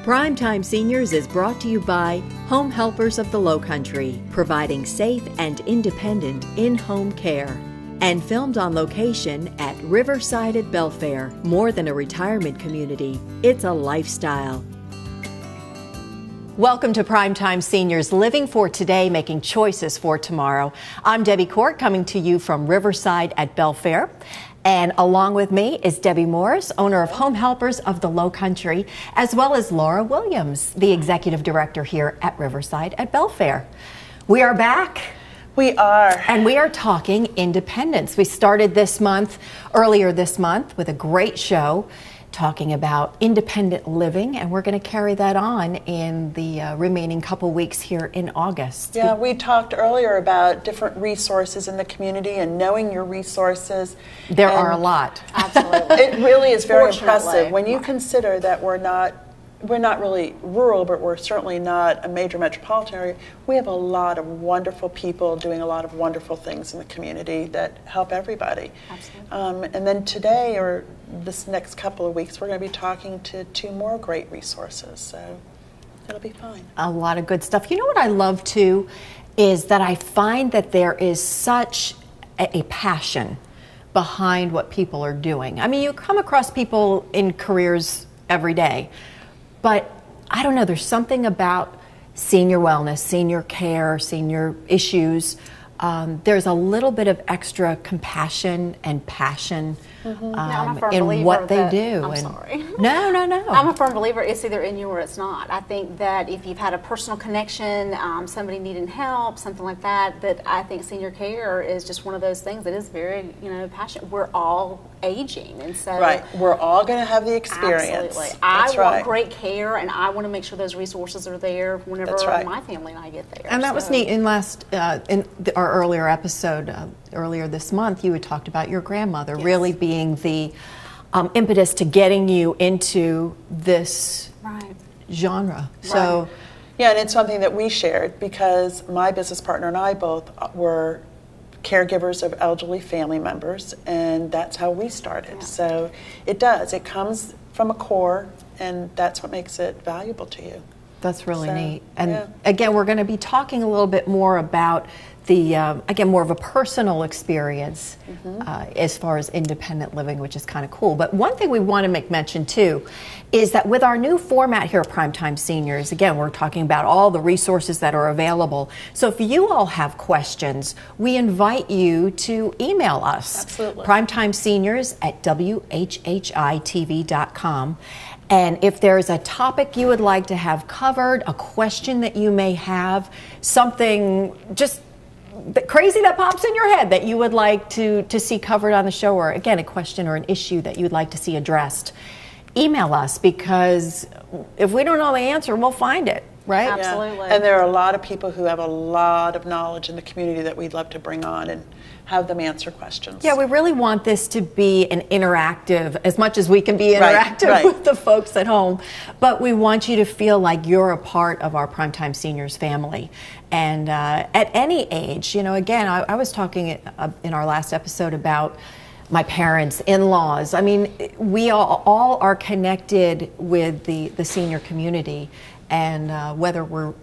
Primetime Seniors is brought to you by Home Helpers of the Lowcountry, providing safe and independent in-home care. And filmed on location at Riverside at Belfair. More than a retirement community, it's a lifestyle. Welcome to Primetime Seniors, living for today, making choices for tomorrow. I'm Debbie Court, coming to you from Riverside at Belfair. And along with me is Debbie Morris, owner of Home Helpers of the Lowcountry, as well as Laura Williams, the executive director here at Riverside at Belfair. We are back. We are. And we are talking independence. We started earlier this month, with a great show talking about independent living, and we're going to carry that on in the remaining couple weeks here in August. Yeah, we talked earlier about different resources in the community and knowing your resources. There are a lot. Absolutely. It really is very impressive when you consider that we're not really rural, but we're certainly not a major metropolitan area. We have a lot of wonderful people doing a lot of wonderful things in the community that help everybody. Absolutely. And then today, or this next couple of weeks, we're going to be talking to two more great resources, so it'll be fine. A lot of good stuff. You know what I love too is that I find that there is such a passion behind what people are doing. I mean, you come across people in careers every day, but I don't know, there's something about senior wellness, senior care, senior issues. There's a little bit of extra compassion and passion in what they do. I'm sorry. No. I'm a firm believer it's either in you or it's not. I think that if you've had a personal connection, somebody needing help, something like that, that I think senior care is just one of those things that is very, passionate. We're all aging, and so right, we're all going to have the experience. Absolutely, I want great care, and I want to make sure those resources are there whenever my family and I get there. And that was neat. In our earlier episode, earlier this month, you had talked about your grandmother really being the impetus to getting you into this genre. So, yeah, and it's something that we shared because my business partner and I both were caregivers of elderly family members, and that's how we started. So it comes from a core, and that's what makes it valuable to you. That's really neat. And again, we're going to be talking a little bit more about more of a personal experience as far as independent living, which is kind of cool. But one thing we want to make mention too is that with our new format here at Primetime Seniors, again, we're talking about all the resources that are available. So if you all have questions, we invite you to email us. Absolutely. primetimeseniors@WHHI-TV.com. And if there's a topic you would like to have covered, a question that you may have, something just crazy that pops in your head that you would like to see covered on the show, or again, a question or an issue that you would like to see addressed, email us, because if we don't know the answer, we'll find it, right? Absolutely. Yeah. And there are a lot of people who have a lot of knowledge in the community that we'd love to bring on and have them answer questions. Yeah, we really want this to be an interactive, as much as we can be interactive with the folks at home, but we want you to feel like you're a part of our Primetime Seniors family. And at any age, again, I was talking in our last episode about my parents, in-laws. I mean, we all are connected with the senior community, and whether we're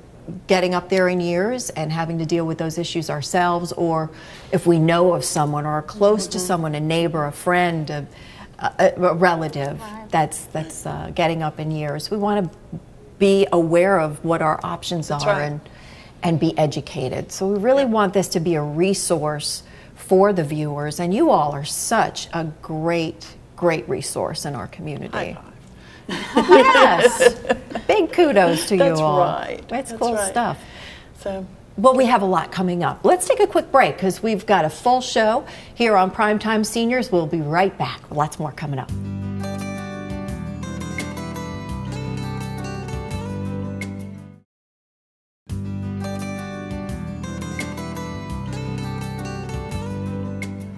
getting up there in years and having to deal with those issues ourselves, or if we know of someone or are close to someone, a neighbor, a friend, a relative that's getting up in years, we want to be aware of what our options are and be educated. So we really want this to be a resource for the viewers, and you all are such a great resource in our community. Yes, big kudos to you all. That's cool stuff. Well, we have a lot coming up. Let's take a quick break because we've got a full show here on Primetime Seniors. We'll be right back. Lots more coming up.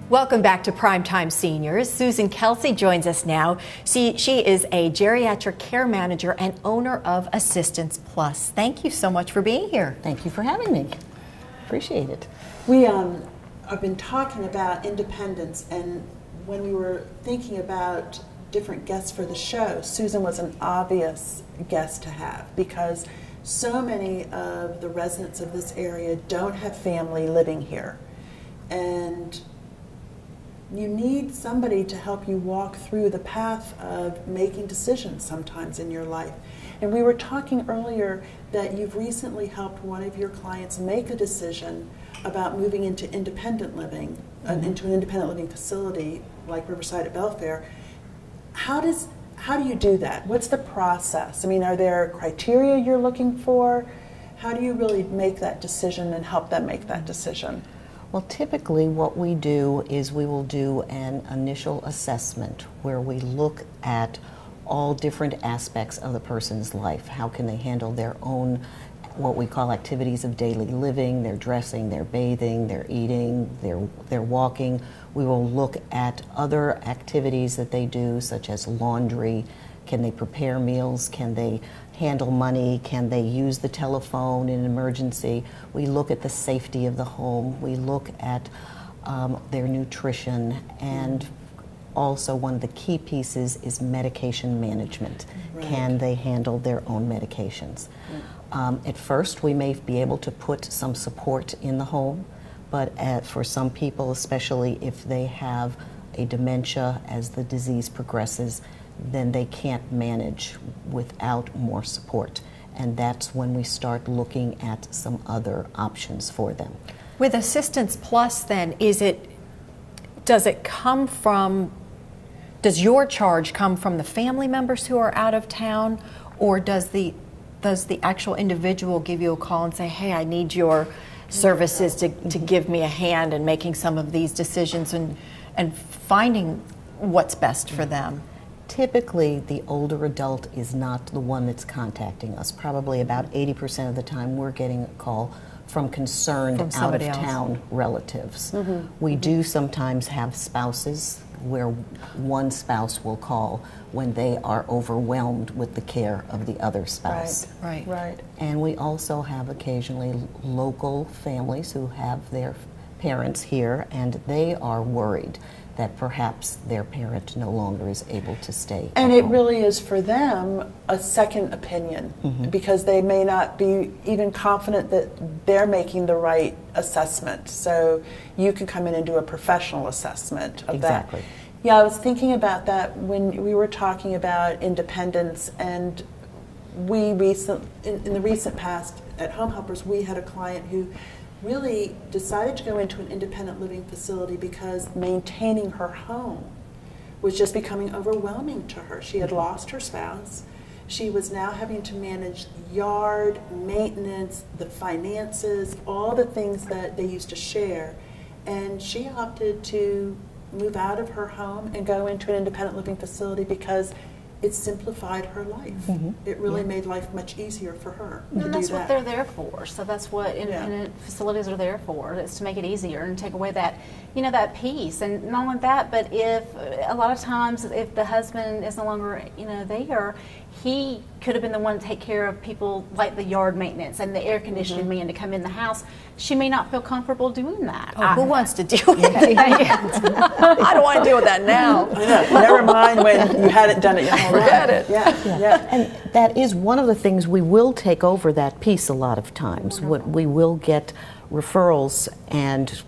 Welcome back to Primetime Seniors. Susan Kelsey joins us now. She is a geriatric care manager and owner of Assistance Plus. Thank you so much for being here. Thank you for having me. Appreciate it. We have been talking about independence, and when we were thinking about different guests for the show, Susan was an obvious guest to have because so many of the residents of this area don't have family living here. And you need somebody to help you walk through the path of making decisions sometimes in your life. And we were talking earlier that you've recently helped one of your clients make a decision about moving into independent living, into an independent living facility like Riverside at Belfair. How do you do that? What's the process? I mean, are there criteria you're looking for? How do you really make that decision and help them make that decision? Well, typically what we do is we will do an initial assessment where we look at all different aspects of the person's life. How can they handle their own, what we call activities of daily living, their dressing, their bathing, their eating, their walking. We will look at other activities that they do, such as laundry. Can they prepare meals? Can they handle money? Can they use the telephone in an emergency? We look at the safety of the home. We look at their nutrition, and also one of the key pieces is medication management. Right. Can they handle their own medications? Right. At first, we may be able to put some support in the home, but for some people, especially if they have a dementia as the disease progresses, then they can't manage without more support. And that's when we start looking at some other options for them. With Assistance Plus, then, does your charge come from the family members who are out of town, or does the actual individual give you a call and say, hey, I need your services to give me a hand in making some of these decisions and finding what's best for them? Typically, the older adult is not the one that's contacting us. Probably about 80% of the time we're getting a call from concerned out-of-town relatives. Mm-hmm. We do sometimes have spouses where one spouse will call when they are overwhelmed with the care of the other spouse. Right. And we also have occasionally local families who have their parents here, and they are worried that perhaps their parent no longer is able to stay. And it really is for them a second opinion, because they may not be even confident that they're making the right assessment. So you can come in and do a professional assessment of that. Yeah, I was thinking about that when we were talking about independence, and in the recent past at Home Helpers, we had a client who really decided to go into an independent living facility because maintaining her home was just becoming overwhelming to her. She had lost her spouse. She was now having to manage yard, maintenance, the finances, all the things that they used to share. And she opted to move out of her home and go into an independent living facility because it simplified her life. It really made life much easier for her. And that's what they're there for. So that's what independent facilities are there for, is to make it easier and take away that, that peace. And not only that, but if a lot of times if the husband is no longer, there, he could have been the one to take care of people like the yard maintenance and the air conditioning man to come in the house. She may not feel comfortable doing that. Who wants to deal with that? I don't want to deal with that now. Never mind when you hadn't done it yet. Forget it. Yeah. And that is one of the things, we will take over that piece a lot of times. We will get referrals, and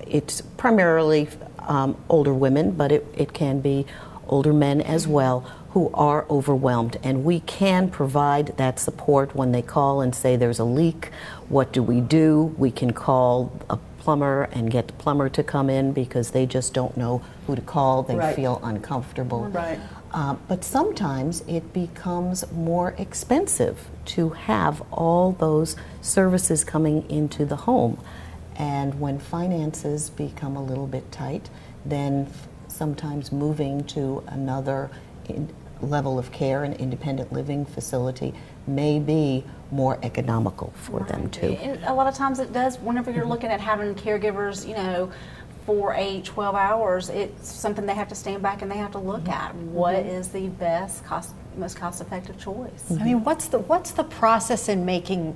it's primarily older women, but it can be older men as well, who are overwhelmed, and we can provide that support when they call and say there's a leak. What do? We can call a plumber and get the plumber to come in because they just don't know who to call. They feel uncomfortable. But sometimes it becomes more expensive to have all those services coming into the home. And when finances become a little bit tight, then sometimes moving to another level of care, an independent living facility, may be more economical for them too. And a lot of times it does. Whenever you're looking at having caregivers, for 12 hours, it's something they have to stand back and they have to look at. What is the most cost-effective choice? I mean, what's the process in making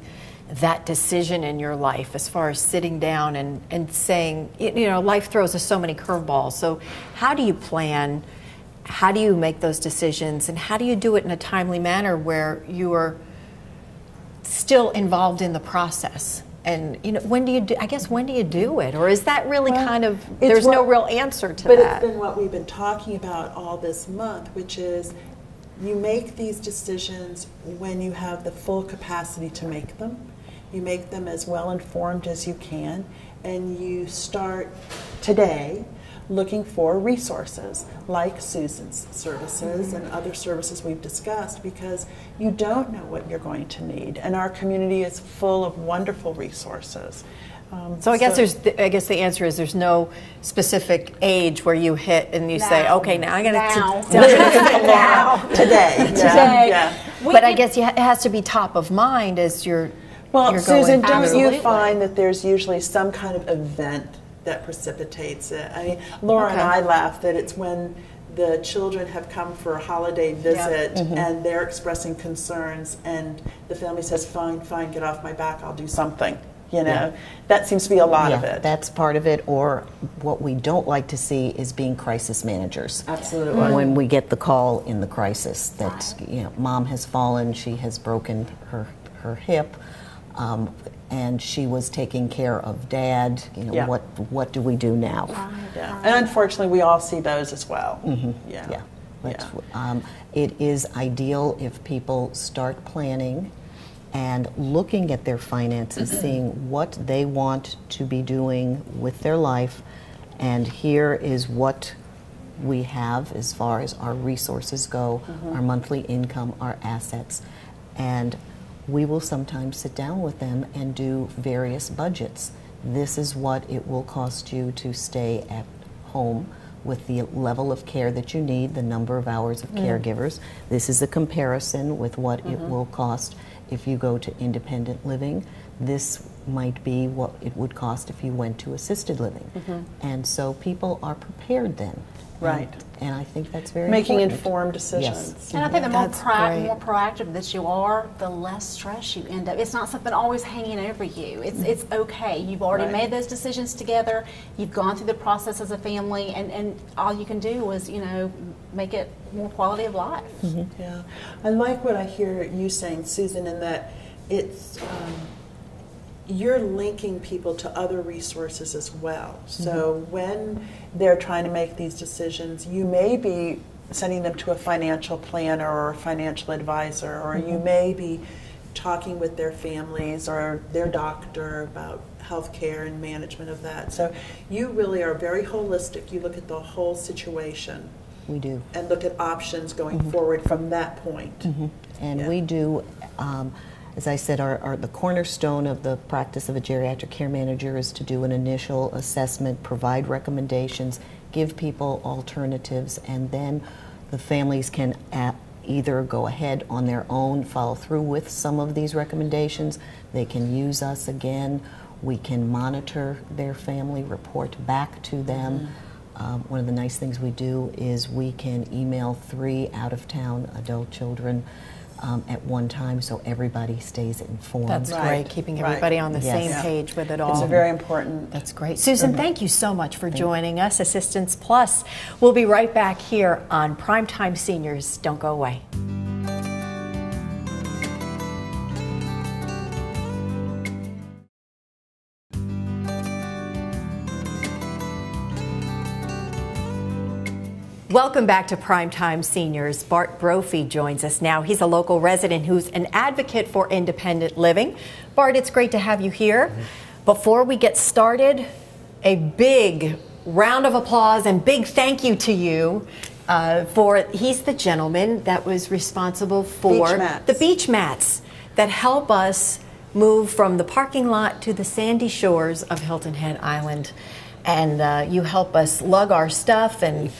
that decision in your life, as far as sitting down and saying, life throws us so many curveballs. So how do you plan how do you make those decisions, and how do you do it in a timely manner where you are still involved in the process? And when do you do? I guess when do you do it, or is that really kind of there's no real answer to that? But it's been what we've been talking about all this month, which is you make these decisions when you have the full capacity to make them. You make them as well informed as you can, and you start today looking for resources like Susan's services and other services we've discussed, because you don't know what you're going to need, and our community is full of wonderful resources. So I guess the answer is there's no specific age where you hit and you say, okay, now I'm going to today. Yeah. But I guess it has to be top of mind as you're. Well, Susan, don't you find that there's usually some kind of event that precipitates it? I mean, Laura and I laugh that it's when the children have come for a holiday visit and they're expressing concerns, and the family says, fine, get off my back, I'll do something. That seems to be a lot of it. That's part of it. Or what we don't like to see is being crisis managers. Absolutely. When we get the call in the crisis that mom has fallen, she has broken her hip, and she was taking care of dad. What do we do now? And unfortunately, we all see those as well. It is ideal if people start planning and looking at their finances, seeing what they want to be doing with their life, and here is what we have as far as our resources go, our monthly income, our assets, and we will sometimes sit down with them and do various budgets. This is what it will cost you to stay at home with the level of care that you need, the number of hours of caregivers. This is a comparison with what it will cost if you go to independent living. This might be what it would cost if you went to assisted living. And so people are prepared then. Right. And I think that's very making important. informed decisions. Yes. And I think the more proactive that you are, the less stress you end up. It's not something always hanging over you. It's okay. You've already made those decisions together. You've gone through the process as a family, and all you can do is, make it more quality of life. Yeah. I like what I hear you saying, Susan, in that it's you're linking people to other resources as well. So when they're trying to make these decisions, you may be sending them to a financial planner or a financial advisor, or you may be talking with their families or their doctor about health care and management of that. So you really are very holistic. You look at the whole situation. We do. And look at options going forward from that point. And we do, as I said, the cornerstone of the practice of a geriatric care manager is to do an initial assessment, provide recommendations, give people alternatives, and then the families can either go ahead on their own, follow through with some of these recommendations. They can use us again. We can monitor their family, report back to them. One of the nice things we do is we can email 3 out-of-town adult children at one time, so everybody stays informed. That's great, keeping everybody on the same page with it all. It's very important. That's great. Susan, thank you so much for joining us, Assistance Plus. We'll be right back here on Primetime Seniors. Don't go away. Welcome back to Primetime Seniors. Bart Brophy joins us now. He's a local resident who's an advocate for independent living. Bart, it's great to have you here. Before we get started, a big round of applause and big thank you to you he's the gentleman that was responsible for the beach mats that help us move from the parking lot to the sandy shores of Hilton Head Island. And you help us lug our stuff and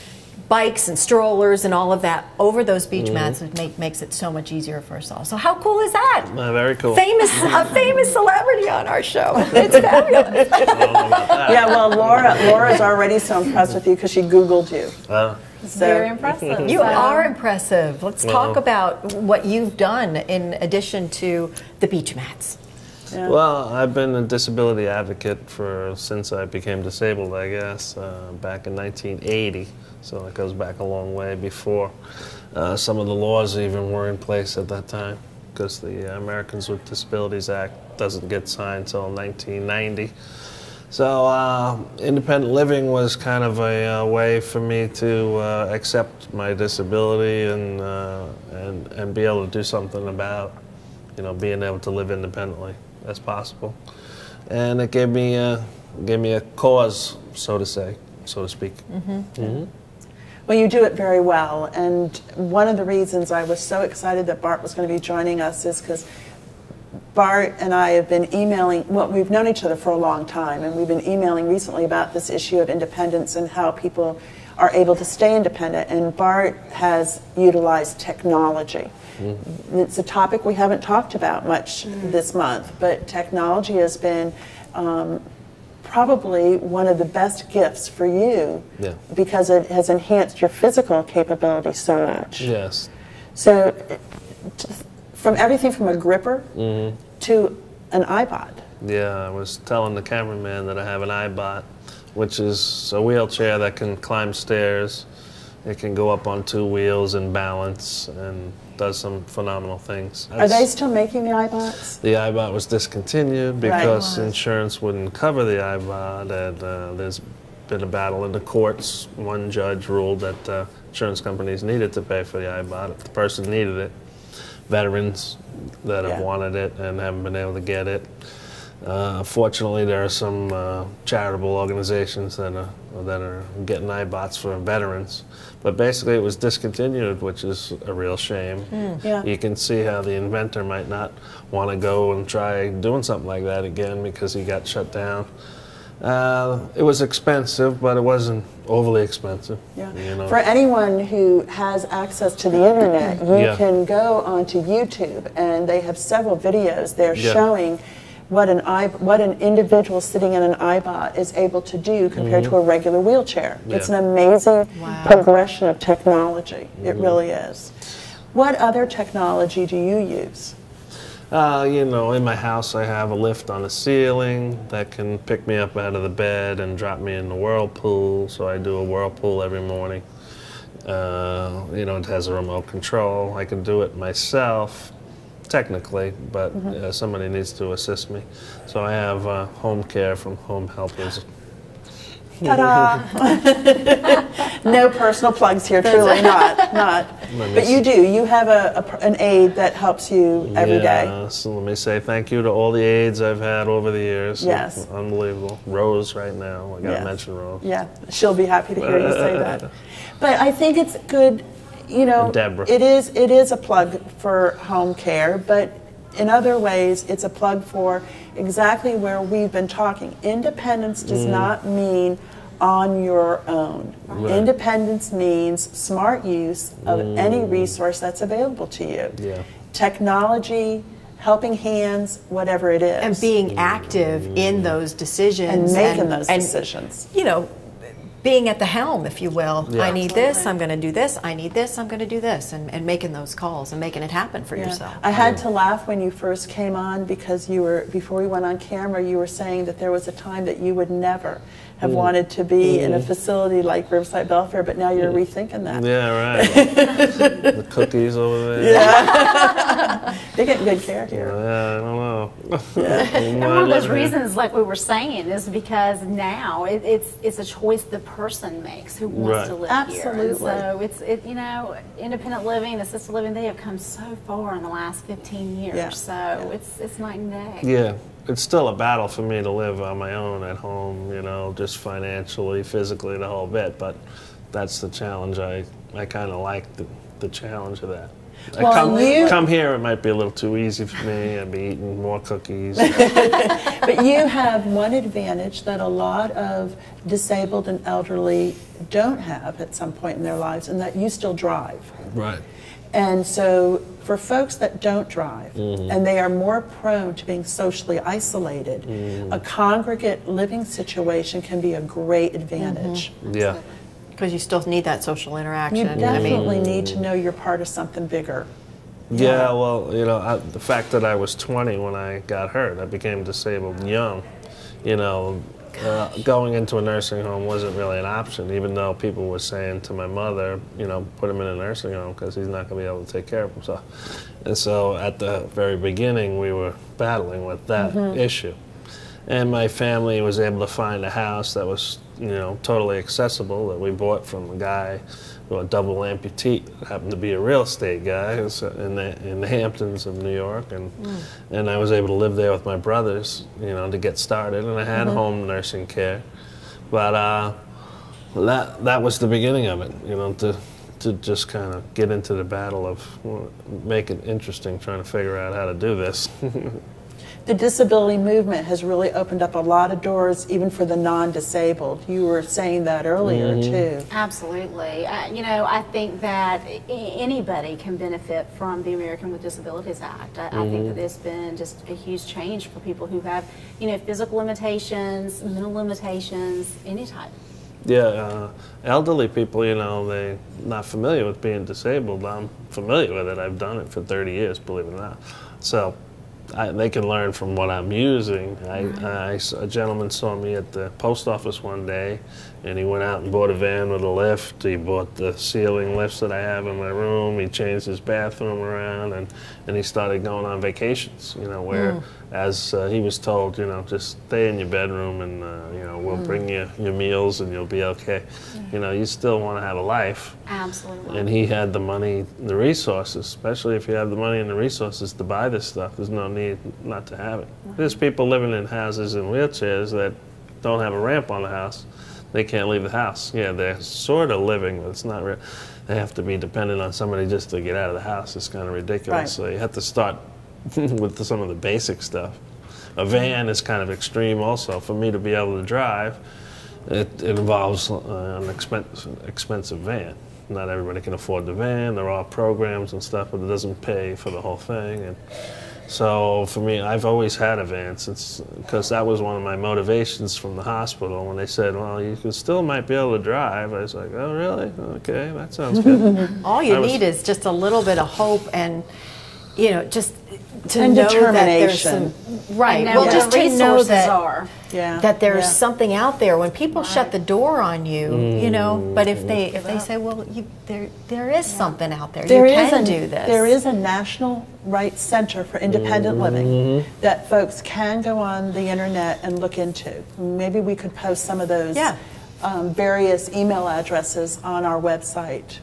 bikes and strollers and all of that over those beach mats. It makes it so much easier for us all. So how cool is that? Very cool. A famous celebrity on our show. It's fabulous. Yeah, well, Laura's already so impressed with you because she Googled you. Very impressive. You are impressive. Let's talk about what you've done in addition to the beach mats. Yeah. Well, I've been a disability advocate since I became disabled, I guess, back in 1980. So it goes back a long way before some of the laws even were in place at that time, because the Americans with Disabilities Act doesn't get signed until 1990. So independent living was kind of a way for me to accept my disability and be able to do something about, being able to live independently as possible. And it gave me a cause, so to speak. Mm-hmm. Mm-hmm. Well, you do it very well, and one of the reasons I was so excited that Bart was going to be joining us is because Bart and I have been emailing, well, we've known each other for a long time, and we've been emailing recently about this issue of independence and how people are able to stay independent, and Bart has utilized technology. Mm-hmm. It's a topic we haven't talked about much this month, but technology has been probably one of the best gifts for you, because it has enhanced your physical capability so much. Yes. So from everything from a gripper to an iBot. Yeah, I was telling the cameraman that I have an iBot, which is a wheelchair that can climb stairs. It can go up on 2 wheels and balance, and does some phenomenal things. Are they still making the iBots? The iBot was discontinued because insurance wouldn't cover the iBot, and there's been a battle in the courts. One judge ruled that insurance companies needed to pay for the iBot if the person needed it. Veterans that have wanted it and haven't been able to get it. Fortunately, there are some charitable organizations that are getting iBots for veterans. But basically, it was discontinued, which is a real shame. You can see how the inventor might not want to go and try doing something like that again because he got shut down. It was expensive, but it wasn't overly expensive. For anyone who has access to the internet, you can go onto YouTube, and they have several videos there showing what an individual sitting in an iBot is able to do compared to a regular wheelchair. It's an amazing progression of technology. It really is. What other technology do you use? In my house I have a lift on the ceiling that can pick me up out of the bed and drop me in the whirlpool, so I do a whirlpool every morning. It has a remote control. I can do it myself, technically, but somebody needs to assist me. So I have home care from Home Helpers. Ta-da! No personal plugs here, truly not. But you do. You have an aide that helps you every day. So let me say thank you to all the aides I've had over the years. Yes. Unbelievable. Rose right now. I got to mention Rose. Yeah, she'll be happy to hear you say that. But I think it's good, Deborah. It is a plug for home care, but in other ways, it's a plug for exactly where we've been talking. Independence does not mean on your own. Right. Independence means smart use of any resource that's available to you. Yeah. Technology, helping hands, whatever it is. And being active in those decisions. And making those decisions. Being at the helm, if you will. Yeah. I need this, I'm going to do this, I need this, I'm going to do this, and making those calls and making it happen for yourself. I had to laugh when you first came on because before we went on camera, you were saying that there was a time that you would never have wanted to be in a facility like Riverside Belfair, but now you're rethinking that. Yeah, right. The cookies over there. Yeah. They're getting good care here. Yeah, I don't know. And one of those reasons, like we were saying, is because now it's a choice the person makes who wants to live here. And so it's independent living, assisted living, they have come so far in the last 15 years. Yeah. So it's night and day. Yeah. It's still a battle for me to live on my own at home, just financially, physically, the whole bit. But that's the challenge. I kind of like the challenge of that. Come here, it might be a little too easy for me. I'd be eating more cookies. But you have one advantage that a lot of disabled and elderly don't have at some point in their lives, and that you still drive. Right. And so for folks that don't drive, and they are more prone to being socially isolated, a congregate living situation can be a great advantage. Yeah. Because you still need that social interaction. You definitely need to know you're part of something bigger. Yeah, well, you know, the fact that I was 20 when I got hurt, I became disabled young. You know, going into a nursing home wasn't really an option, even though people were saying to my mother, you know, put him in a nursing home because he's not going to be able to take care of himself. And so at the very beginning, we were battling with that issue. And my family was able to find a house that was, you know, totally accessible, that we bought from a guy, a double amputee, happened to be a real estate guy in the Hamptons of New York, and I was able to live there with my brothers, you know, to get started, and I had home nursing care, but that was the beginning of it, you know, to just kind of get into the battle of make it interesting, trying to figure out how to do this. The disability movement has really opened up a lot of doors, even for the non-disabled. You were saying that earlier, too. Absolutely. You know, I think that anybody can benefit from the American with Disabilities Act. I think that it's been just a huge change for people who have, you know, physical limitations, mental limitations, any type. Yeah, elderly people, you know, they're not familiar with being disabled. I'm familiar with it. I've done it for 30 years, believe it or not. So they can learn from what I'm using. A gentleman saw me at the post office one day, and he went out and bought a van with a lift. He bought the ceiling lifts that I have in my room. He changed his bathroom around, and he started going on vacations, you know, where as he was told, you know, just stay in your bedroom and, you know, we'll bring you your meals and you'll be okay. You know, you still want to have a life. Absolutely. And he had the money, the resources, especially if you have the money and the resources to buy this stuff. There's no need not to have it. There's people living in houses in wheelchairs that don't have a ramp on the house. They can't leave the house. Yeah, they're sort of living, but it's not real. They have to be dependent on somebody just to get out of the house. It's kind of ridiculous. Right. So you have to start with some of the basic stuff. A van is kind of extreme also. For me to be able to drive, it involves an expensive van. Not everybody can afford the van. There are programs and stuff, but it doesn't pay for the whole thing. And so for me, I've always had a van, because that was one of my motivations from the hospital. When they said, well, you still might be able to drive, I was like, oh, really? Okay, that sounds good. All you need is just a little bit of hope and, you know, just to and know determination. That there's some, right. And Well, just to know that there's Yeah. something out there when people shut the door on you, you know. But if they say, well, there is something out there. You can do this. There is a National Rights Center for Independent Living that folks can go on the internet and look into. Maybe we could post some of those various email addresses on our website.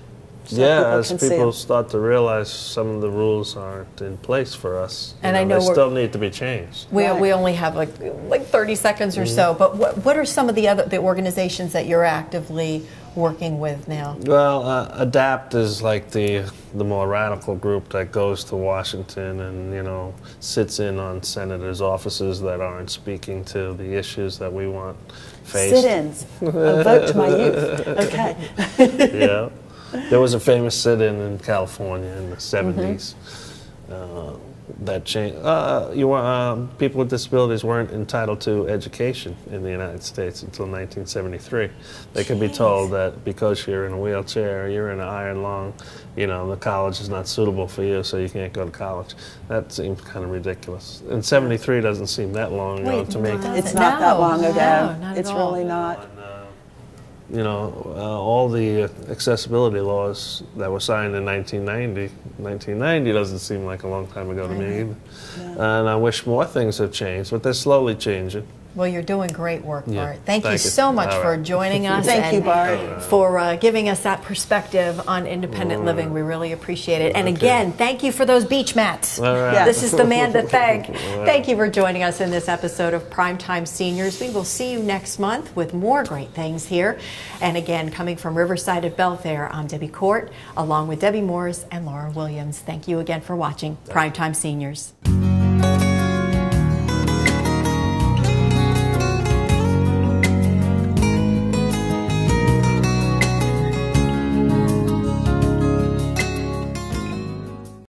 So as people start to realize some of the rules aren't in place for us, and I know they still need to be changed. We only have like 30 seconds or so, but what are some of the organizations that you're actively working with now? Well, ADAPT is like the more radical group that goes to Washington and, you know, sits in on senators' offices that aren't speaking to the issues that we want faced. Sit-ins. A vote to my youth. Okay. Yeah. There was a famous sit-in in California in the 70s that changed. People with disabilities weren't entitled to education in the United States until 1973. They could be told that because you're in a wheelchair, you're in an iron lung, you know, the college is not suitable for you, so you can't go to college. That seems kind of ridiculous. And 73 doesn't seem that long ago to me. It's not that long ago. No, not it's at all. really not. You know, all the accessibility laws that were signed in 1990 doesn't seem like a long time ago to me either. Yeah. And I wish more things have changed, but they're slowly changing. Well, you're doing great work, Bart. Yeah. Thank you so much for joining us. Thank you, Bart. For giving us that perspective on independent living. We really appreciate it. And again, thank you for those beach mats. This is the man to thank. Thank you for joining us in this episode of Primetime Seniors. We will see you next month with more great things here. And again, coming from Riverside at Belfair, I'm Debbie Court, along with Debbie Morris and Laura Williams. Thank you again for watching Primetime Seniors.